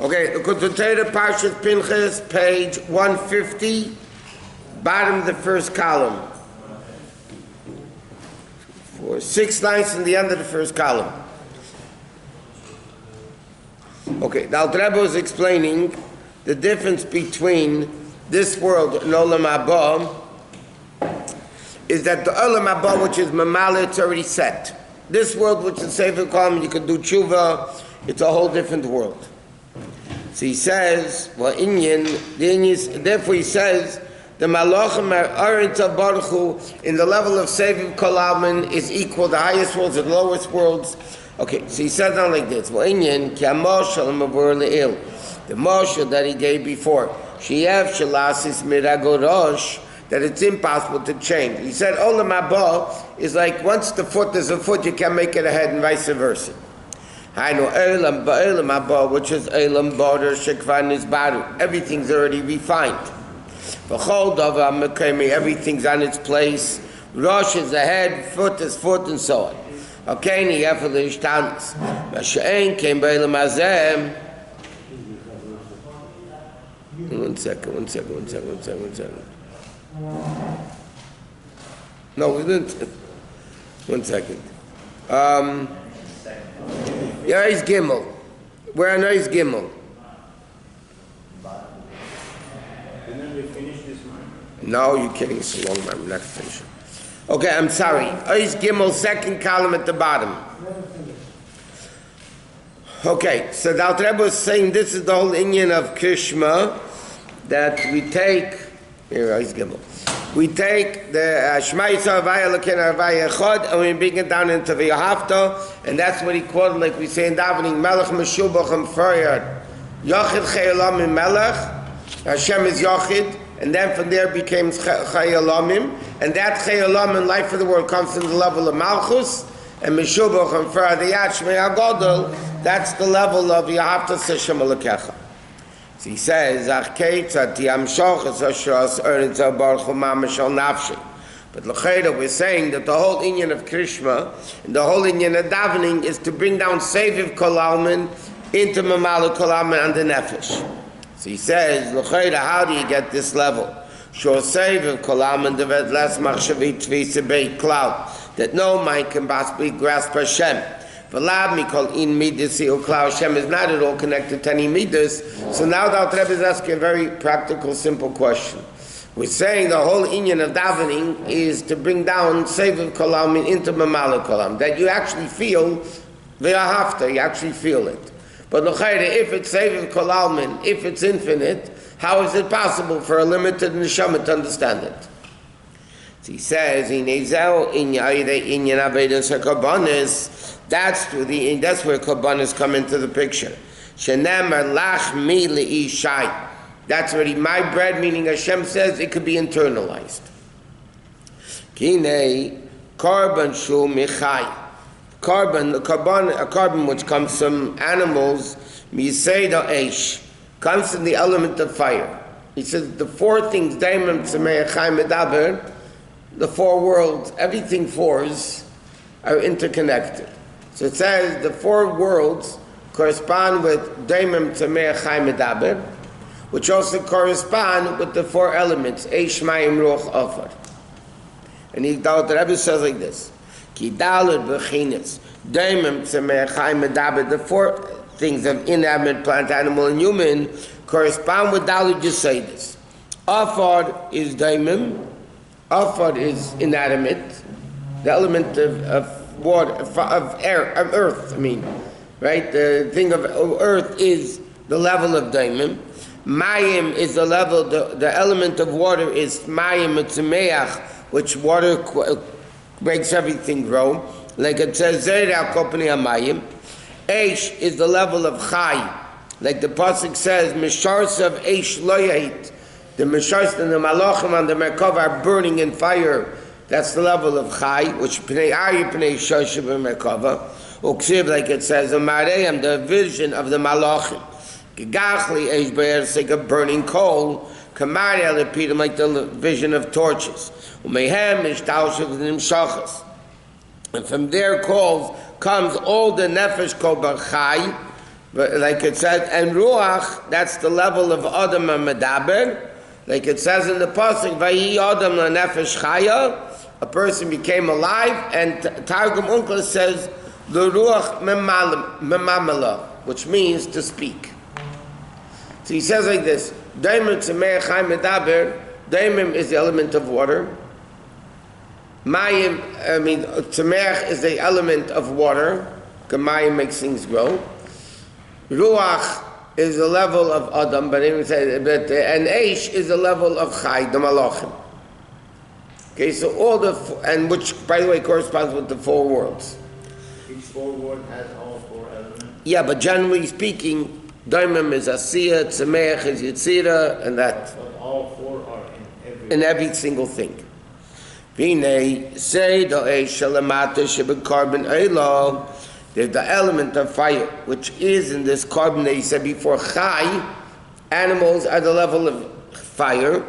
Okay, Likutei Parshas Pinchas, page 150, bottom of the first column. 6 lines in the end of the first column. Okay, the Alter Rebbe was explaining the difference between this world and Olam Haba is that the Olam Haba, which is Mamala, it's already set. This world, which is Sefer Kolm, you can do Teshuva, it's a whole different world. So he says, well, therefore he says, the Malachim are Baruch Hu in the level of Sefer Kolm is equal, the highest worlds and the lowest worlds. Okay, so he said down like this, the Moshe that he gave before, Sheyev Shalasis Miragorosh, that it's impossible to change. He said, Olam Haba is like once the foot is a foot, you can't make it a head, and vice versa. Hainu Olam Haba, which is Olam Border Shekvan is Baru. Everything's already refined. V'chol Davar Mekemi, everything's on its place. Rosh is the head, foot is foot, and so on. Okay, ni Yefel Ishtanis. Masha'en came B'Olam Hazem. One second. No, we didn't. 1 second. Yais Gimel. We're on Yais Gimel. Didn't we finish this one? No, you're kidding. It's a long time. I'm not finished. Okay, I'm sorry. Yais Gimel, second column at the bottom. Okay, so the Alter Rebbe was saying this is the whole inyan of Krishma, that we take, here, Yais Gimel. We take the Shema Yisrael Havaya Elokeinu Havaya Echad and we bring it down into V'Yahavta, and that's what he quoted, like we say in davening, Melech Meshubach and Feryad, Yochid Chayalamim Melech, Hashem is Yochid, and then from there became Chayalamim, and that Chayalamim, life of the world, comes from the level of Malchus, and Meshubach and Feryad, the Yad Shmei HaGodol, that's the level of Yahavta Seshem Elokecha. So he says, but l'chayda, we're saying that the whole inyan of Krishma and the whole inyan of davening is to bring down Seviv Kolalman into Mamala Kolalman and the Nefesh. So he says, l'chayda, how do you get this level? Shor Seviv Kolalman devet less machshavit tvisa beit cloud, that no mind can possibly grasp Hashem. V'lab mikol in midas or cloud Hashem is not at all connected to any midas. So now the Alter Rebbe is asking a very practical, simple question. We're saying the whole inyan of davening is to bring down Seviv Kolam into Mamala Kolam, that you actually feel V'Yahavta, you actually feel it. But if it's Seviv Kolam, if it's infinite, how is it possible for a limited neshama to understand it? He says, that's where Kabbanis come into the picture. That's already my bread, meaning Hashem says it could be internalized. A carbon which comes from animals, comes from the element of fire. He says the 4 things, the 4 worlds, everything 4s are interconnected. So it says the 4 worlds correspond with Daimim Tzemei Chai Medaber, which also correspond with the 4 elements, Eish, Mayim, Ruach, Ofar. And the Rebbe says like this, Ki Daled B'chinas, Daimim Tzemei Chai Medaber, the 4 things of inanimate, plant, animal, and human correspond with Daled Yisaydas. Ofar is Daimim, Afar is inanimate, the element of water, of air, of earth, right? The thing of earth is the level of daimim. Mayim is the level, the element of water is mayim etzemeach, which water makes everything grow. Like it says, Zerah Kopani Amayim. Eish is the level of chai. Like the pasuk says, Mishars of Eish lo yahit. The Mishars and the Malachim and the Merkava are burning in fire. That's the level of Chai, which Pnei Ari, Pnei Shoshib and Merkava. Uksiv, like it says, Amareim, the vision of the Malachim. Gagachli, Eish Be'er, it's like a burning coal. Kamari, Alepidim, like the vision of torches. Umehem, Ishtaushib, and Nimshachas. And from their calls comes all the Nefesh called Bar Chai, But like it said, and ruach, that's the level of Adam and Medaber. Like it says in the pasuk, Vayi Adam nefesh chaya, a person became alive, and Targum Onkelos says, the ruach memamala, which means to speak. So he says like this, Daimim tzemei chai medaber, Daimim is the element of water. Mayim, tzemech is the element of water, because mayim makes things grow. Ruach is the level of Adam, and Eish is the level of Chai, the Malachim. Okay, so and which, by the way, corresponds with the four worlds. Each four word has all four elements? Yeah, but generally speaking, Daimim is Asiya, Tzemech is Yitzira, and that. But all four are in every single thing. V'nei say the Eish shalamata shebekarbon Eilah. There's the element of fire, which is in this carbon that you said before, Chai. Animals are the level of fire.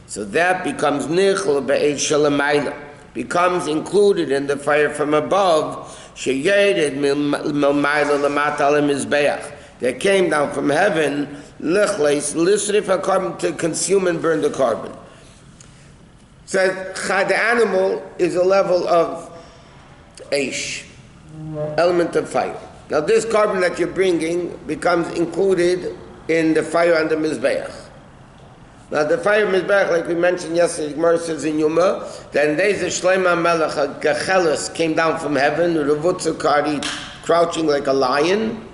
So that becomes Nichel be'ed shalamayla, becomes included in the fire from above, Sheyeded milmayla lamata al mizbeach, that came down from heaven, Lichleis, lisrif carbon, to consume and burn the carbon. So the animal is a level of Eish, element of fire. Now this carbon that you're bringing becomes included in the fire on the Mizbeach. Now the fire Mizbeach, like we mentioned yesterday, Gemara says in Yuma, then there's a Shleima Melech, a Gechelis, came down from heaven, Revutzu Kari, crouching like a lion,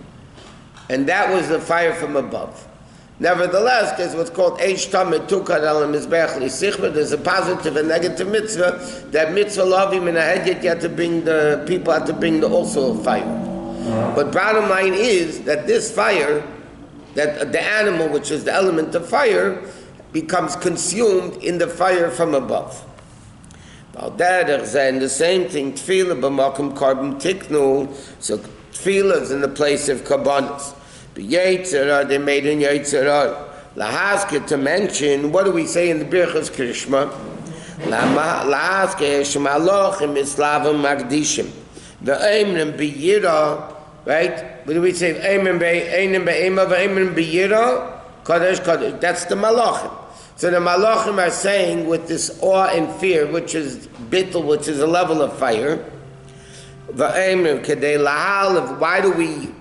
and that was the fire from above. Nevertheless, there's what's called Eish Tamid Tukar al Mizbeach L'Sichma. There's a positive and negative mitzvah. That mitzvah lovim in a head, yet you have to bring the people have to bring the also fire. But bottom line is that this fire, that the animal, which is the element of fire, becomes consumed in the fire from above. Now that is the same thing. Tefillah b'makom carbon tiknu. So tefillah is in the place of kabbanis. Yetzirah, they made in Yetzirah. Lahaske, to mention, what do we say in the Birchas Krishma? Lahaske, Shemalochim, Islavim, Magdishim. The Eimrim B'yira, right? What do we say? Eimrim B'eima, Eimrim B'yira, Kadosh, Kadosh. That's the Malachim. So the Malachim are saying with this awe and fear, which is Bittul, which is a level of fire. V'eimrim, Kedei Lahal, why do we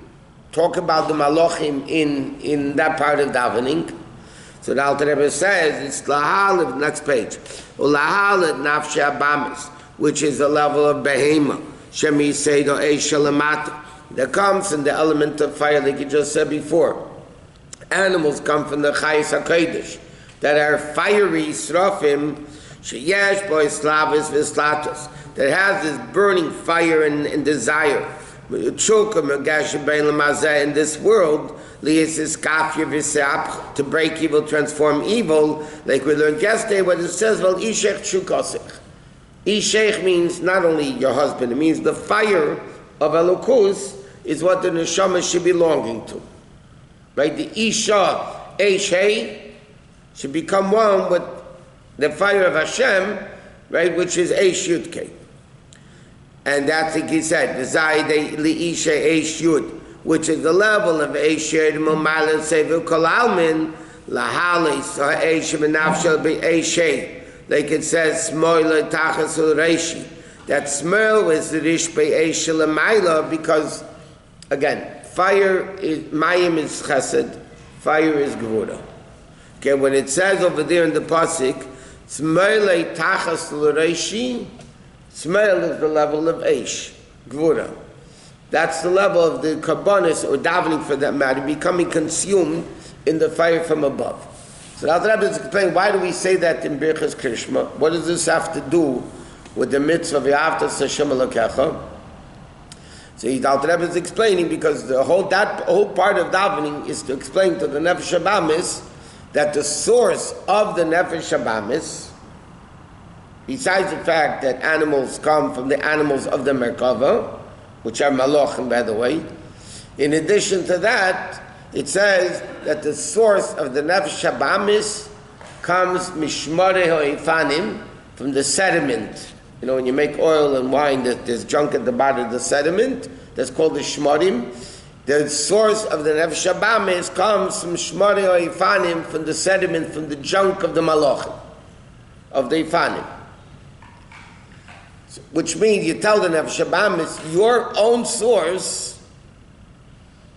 talk about the Malachim in that part of davening? So the Alter Rebbe says it's lahal, next page, lahal nafshe abamis, which is the level of behema, shemi seido eish shalamata, that comes from the element of fire, like you just said before. Animals come from the chayis hakodesh, that are fiery srafim, sheyesh bo islavis v'slatos, that has this burning fire and desire. In this world, to break evil, transform evil, like we learned yesterday, what it says, well, Ishech Shukosech. Ishech means not only your husband, it means the fire of Elokus is what the neshama should be longing to. Right? The Isha, Eish should become one with the fire of Hashem, right, which is Eish Yudke. And that's what he said, which is the level of Eish Yud Mu'malan Sevu Kol Almin, Lahalis Eish Menafshel Be Eish. Like it says, Smoila Tachasul Reishi. That smell is the Rish Be Eish Lamaila, because again, fire is Mayim is Chesed, fire is Gvura. Okay, when it says over there in the pasuk, Smoila Tachasul Reishi, smell is the level of Eish, Gvura. That's the level of the Karbonis, or davening for that matter, becoming consumed in the fire from above. So the Rabbi is explaining, why do we say that in Birchas Krishma? What does this have to do with the mitzvah of V'ahavta Hashem Elokecha? So the Rabbi is explaining, because the whole part of davening is to explain to the Nefesh Habamis that the source of the Nefesh Habamis, besides the fact that animals come from the animals of the Merkava, which are Malachim, by the way, in addition to that, it says that the source of the Nefesh Habamis comes Mishmarei Ha'Ifanim, from the sediment. You know, when you make oil and wine, there's junk at the bottom of the sediment, that's called the Shmarim. The source of the Nefesh Habamis comes from Shmorei Ifanim, from the sediment, from the junk of the Malachim, of the Ifanim. Which means you tell the Nefesh Habamis, your own source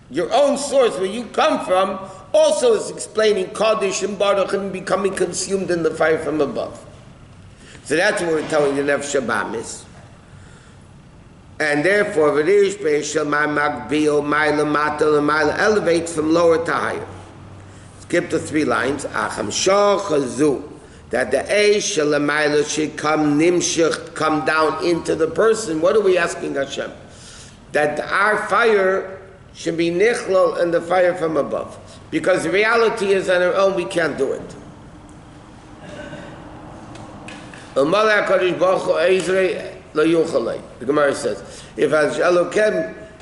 where you come from, also is explaining Kaddish and Baruch and becoming consumed in the fire from above. So that's what we're telling the Nefesh Habamis. And therefore, V'rish Be'eshel Ma'makbil Ma'ila Matal Ma'ila elevates from lower to higher. Skip the 3 lines. Acham Shachazu, that the Eish Shel Ma'ila should come nimshich, come down into the person. What are we asking Hashem? That our fire should be nichlol in the fire from above. Because the reality is on our own we can't do it. The Gemara says, if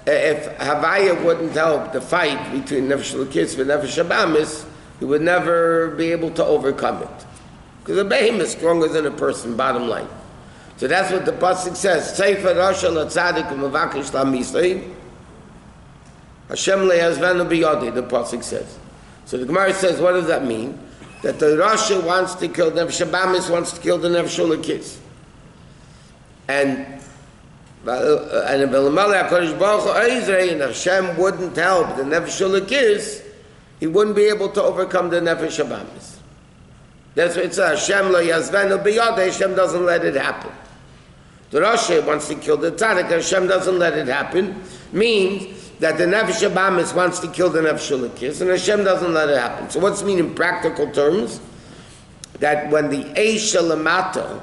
Havaya wouldn't help the fight between Nefesh Likutei and Nefesh Habamis, he would never be able to overcome it. Because a behemoth is stronger than a person, bottom line. So that's what the pasuk says. Seifer Rasha Latzadik Mavakish Lamisei. Hashem le'azvenu biyadi, the pasuk says. So the Gemara says, what does that mean? That the Rasha wants to kill Nefesh Habamis, wants to kill the Nefesh Likutei. And if Hashem wouldn't help the Nefesh Likutei, he wouldn't be able to overcome the Nefesh Habamis. That's what it says. Hashem lo yazvenu biyadei. Hashem doesn't let it happen. The Rasha wants to kill the Tzaddik. Hashem doesn't let it happen. Means that the Nefesh Habamis wants to kill the Nefesh Likutei, and Hashem doesn't let it happen. So what's it mean in practical terms? That when the Eish Shalamata,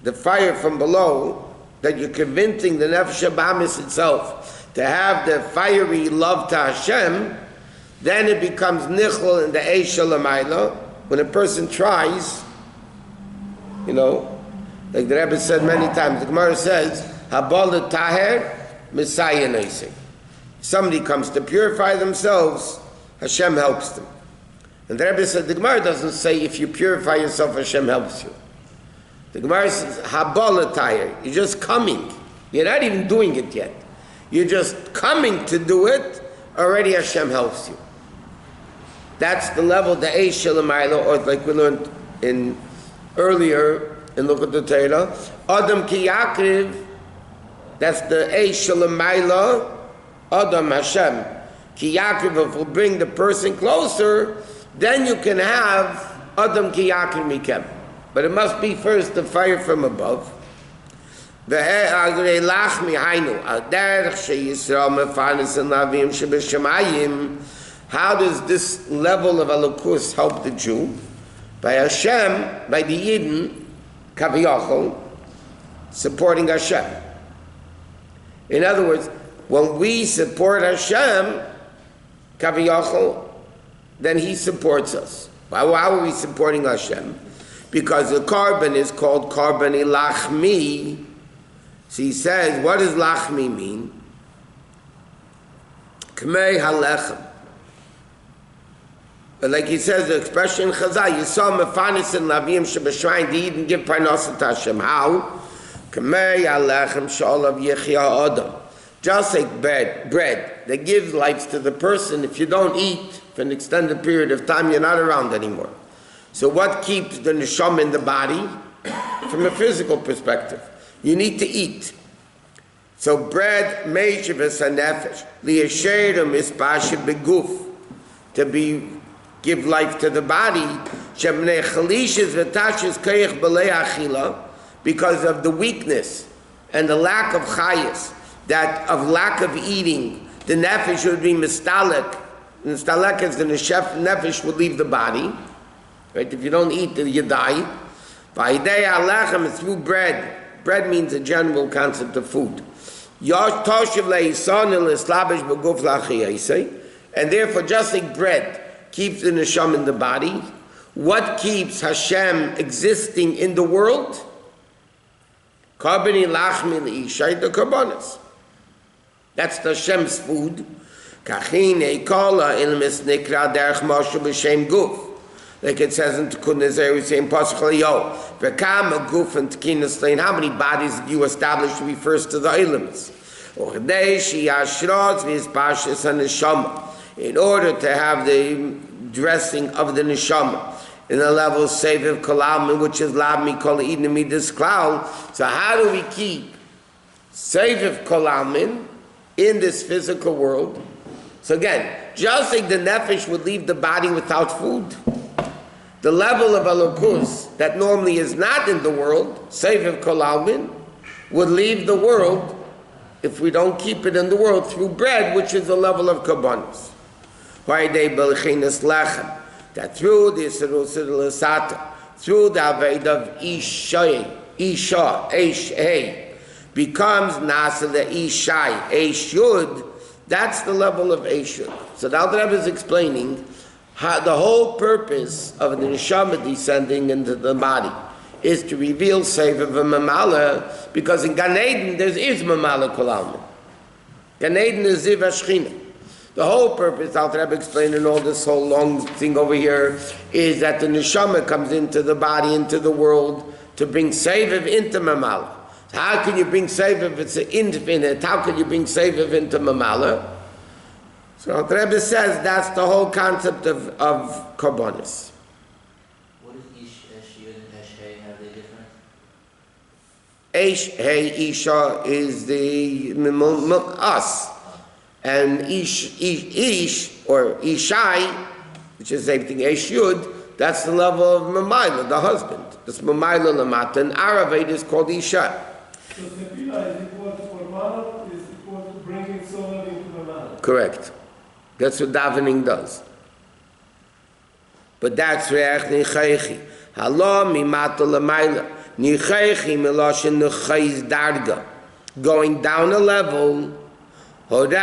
the fire from below, that you're convincing the Nefesh Habamis itself to have the fiery love to Hashem, then it becomes nichol in the Eish Shalamayla. When a person tries, like the Rebbe said many times, the Gemara says, Habal Taher, Messiah Neisei. Somebody comes to purify themselves, Hashem helps them. And the Rebbe said, the Gemara doesn't say if you purify yourself, Hashem helps you. The Gemara says, Habal Taher, you're just coming. You're not even doing it yet. You're just coming to do it, already Hashem helps you. That's the level, the Eish Shalamayla, or like we learned earlier in Likutei Torah, Adam Ki Yakriv, that's the Eish Shalamayla, Adam Hashem. Ki Yakriv, if will bring the person closer, then you can have Adam Ki Yakriv Mikem. But it must be first the fire from above. How does this level of Elokus help the Jew? By Hashem, by the Yidden, Kaviyachol, supporting Hashem. In other words, when we support Hashem, Kaviyachol, then He supports us. How are we supporting Hashem? Because the carbon is called carbon ilachmi. So he says, what does lachmi mean? Kmei halechem. But like he says, the expression in Chazal, Yisam mefanis and lavim shebeshrayim, they even give parnasa to Hashem. How? Kmei halechem shalav yechia adam. Just like bread that gives life to the person. If you don't eat for an extended period of time, you're not around anymore. So what keeps the neshama in the body? From a physical perspective, you need to eat. So bread, meishavas hanefesh, liyasherim ispashim beguf, to give life to the body, shemnei chalishes v'tashis koyach b'lei achila, because of the weakness and the lack of chayas, that of lack of eating, the nefesh would be mistalek. Mistalek is the nefesh would leave the body. Right? If you don't eat, you die. V'idei alechem, through bread. Bread means a general concept of food. And therefore, just like bread keeps the neshama in the body, what keeps Hashem existing in the world? Karbani lachmi leishai, the karbonos. That's the Hashem's food. Kachine kola ilmis nikra derech moshe b'shem guf. Like it says in Tikkun Nezer, we say in Pasuk Yo, V'kam a guf and Tekinas Lein. How many bodies have you established refers to the elements? In order to have the dressing of the neshama in the level Seviv Kolalmin, which is Lab Mikol Idnimi this Klal. So how do we keep Seviv Kolalmin in this physical world? So again, just like the nefesh would leave the body without food, the level of Elokus that normally is not in the world, Seviv Kolalmin, would leave the world if we don't keep it in the world through bread, which is the level of Kabbanis. That through the through the Aved of Isha, becomes Nasa the Ishai, Eshud, that's the level of Eshud. So the Alter Rebbe is explaining how the whole purpose of the Neshama descending into the body is to reveal Seviv Mamala, because in Gan Eden there is Mamala Kolalman. Gan Eden is Ziv HaShechina. The whole purpose, Alter Rebbe explained in all this whole long thing over here, is that the neshama comes into the body, into the world, to bring Seviv into Mamala. How can you bring Seviv? It's infinite. How can you bring Seviv into Mamala? So Alter Rebbe says that's the whole concept of Karbonis. What is Ish, Yud, and Hey? Have they different? Isha is the us. And Ish or Ishai, which is the same thing, Yud, that's the level of Mamayla, the husband. This Mamayla Lamata, and Aravet is called Isha. So Tefillah is equal to Korbanot, is equal to bringing someone into the man. Correct. That's what davening does. But that's Reach Nichaychi. Halo Mimata Lamayla. Nichaychi Miloshin Nichayz Darga. Going down a level. And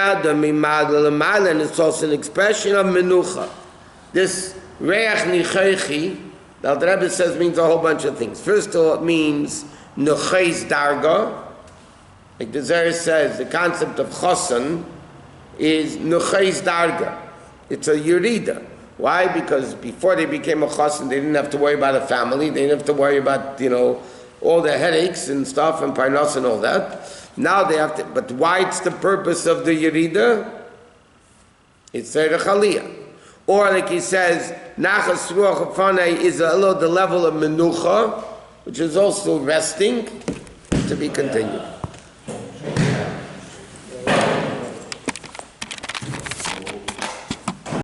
it's also an expression of menucha. This reach nichaychi, the Alter Rebbe says, means a whole bunch of things. First of all, it means nuchayz darga. Like the Zohar says, the concept of chosan is nuchayz darga. It's a yurida. Why? Because before they became a chosan, they didn't have to worry about a family. They didn't have to worry about, all the headaches and stuff and parnas and all that. Now they have to, but why it's the purpose of the Yerida? It's Tzerech Aliyah. Or like he says, Nachas Ruach Hafanei is the level of Menucha, which is also resting, to be continued.